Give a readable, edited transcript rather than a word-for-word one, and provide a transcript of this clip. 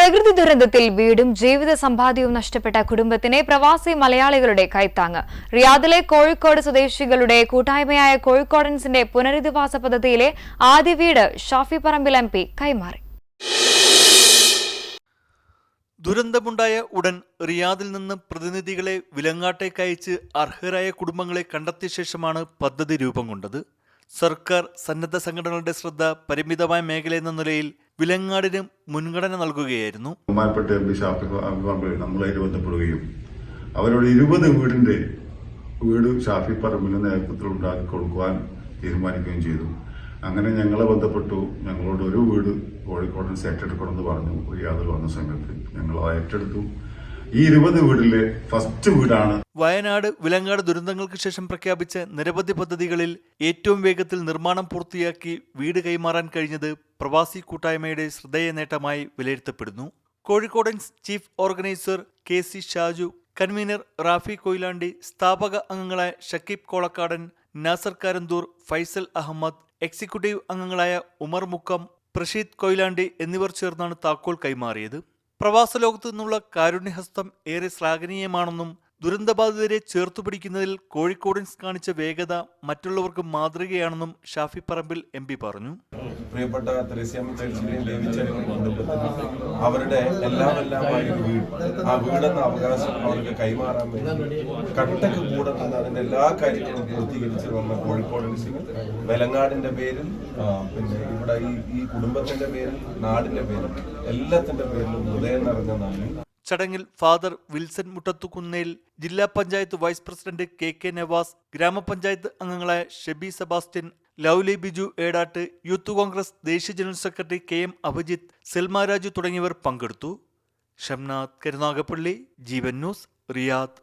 പ്രകൃതി ദുരന്തത്തിൽ വീടും ജീവിത സമ്പാദ്യവും നഷ്ടപ്പെട്ട കുടുംബത്തിനെ പ്രവാസി മലയാളികളുടെ കൈത്താങ്ങ്. റിയാദിലെ കോഴിക്കോട് സ്വദേശികളുടെ കൂട്ടായ്മയായ കോഴിക്കോടൻസിന്റെ പുനരധിവാസ പദ്ധതിയിലെ ആദ്യ വീട് ഷാഫി പറമ്പിൽ MP കൈമാറി. ദുരന്തമുണ്ടായ ഉടൻ റിയാദിൽ നിന്ന് പ്രതിനിധികളെ വിലങ്ങാട്ടേക്ക് അയച്ച് അർഹരായ കുടുംബങ്ങളെ കണ്ടെത്തിയ ശേഷമാണ് പദ്ധതി രൂപം കൊണ്ടത്. സർക്കാർ സന്നദ്ധ സംഘടനകളുടെ ശ്രദ്ധ പരിമിതമായ മേഖലയെന്ന നിലയിൽ വിലങ്ങാടിന് മുൻഗണന നൽകുകയായിരുന്നു. ബഹുമാനപ്പെട്ട MP ഷാഫി പറമ്പിൽ നമ്മളായിട്ട് ബന്ധപ്പെടുകയും അവരോട് 20 വീട് ഷാഫി പറമ്പിന്റെ നേതൃത്വത്തിൽ ഉണ്ടാക്കി കൊടുക്കുവാൻ തീരുമാനിക്കുകയും ചെയ്തു. അങ്ങനെ ഞങ്ങളെ ബന്ധപ്പെട്ടു. ഞങ്ങളോട് ഒരു വീട് കോഴിക്കോടൻ ഏറ്റെടുക്കണമെന്ന് പറഞ്ഞു. റിയാദിൽ വന്ന സമയത്ത് ഞങ്ങൾ ഏറ്റെടുത്തു. ഈ 20 വീടിലെ ഫസ്റ്റ് വീടാണ്. വയനാട് വിലങ്ങാട് ദുരന്തങ്ങൾക്ക് ശേഷം പ്രഖ്യാപിച്ച നിരവധി പദ്ധതികളിൽ ഏറ്റവും വേഗത്തിൽ നിർമ്മാണം പൂർത്തിയാക്കി വീട് കൈമാറാൻ കഴിഞ്ഞത് പ്രവാസി കൂട്ടായ്മയുടെ ശ്രദ്ധേയ നേട്ടമായി വിലയിരുത്തപ്പെടുന്നു. Kozhikodans chief organiser KC Shaju, convener Rafi Koyilandy, സ്ഥാപക അംഗങ്ങളായ ഷക്കീബ് കോളക്കാടൻ, നാസർ കാരന്തൂർ, ഫൈസൽ അഹമ്മദ്, എക്സിക്യൂട്ടീവ് അംഗങ്ങളായ ഉമർ മുക്കം, പ്രഷീദ് കൊയിലാണ്ടി എന്നിവർ ചേർന്നാണ് താക്കോൽ കൈമാറിയത്. പ്രവാസ ലോകത്തു നിന്നുള്ള കാരുണ്യഹസ്തം ഏറെ ശ്ലാഘനീയമാണെന്നും ദുരന്തബാധിതരെ ചേർത്തുപിടിക്കുന്നതിൽ കോഴിക്കോടൻസ് കാണിച്ച വേഗത മറ്റുള്ളവർക്ക് മാതൃകയാണെന്നും ഷാഫി പറമ്പിൽ MP പറഞ്ഞു. പ്രിയപ്പെട്ട തെരേസ്യാമ്മ ചേച്ചിയുടെയും ദേവിച്ചേട്ടനും കുടുംബത്തിനും അവരുടെ എല്ലാമായ വീട്, ആ വീടെന്ന അവകാശം അവർക്ക് കൈമാറാൻ വേണ്ടി കട്ടക്ക് കൂടെ നിന്ന് അതിന്റെ എല്ലാ കാര്യങ്ങളും പൂർത്തീകരിച്ച് വന്ന കോഴിക്കോടൻസിന് വെലങ്ങാടിന്റെ പേരിൽ, പിന്നെ ഇവിടെ ഈ കുടുംബത്തിന്റെ പേരിൽ, നാടിന്റെ പേരിൽ, എല്ലാത്തിന്റെ പേരിലും ഹൃദയം നിറഞ്ഞ നന്ദി. ചടങ്ങിൽ ഫാദർ വിൽസൺ മുട്ടത്തുകുന്നേൽ, ജില്ലാ panchayat vice president KK Navas, ഗ്രാമപഞ്ചായത്ത് അംഗങ്ങളായ Shebi Sebastian, Lovely Biju Edattu, youth Congress ദേശീയ general secretary KM Abhijith, Selma Raju തുടങ്ങിയവർ പങ്കെടുത്തു. Shamnath Karunagappally, Jeevan news, Riyadh.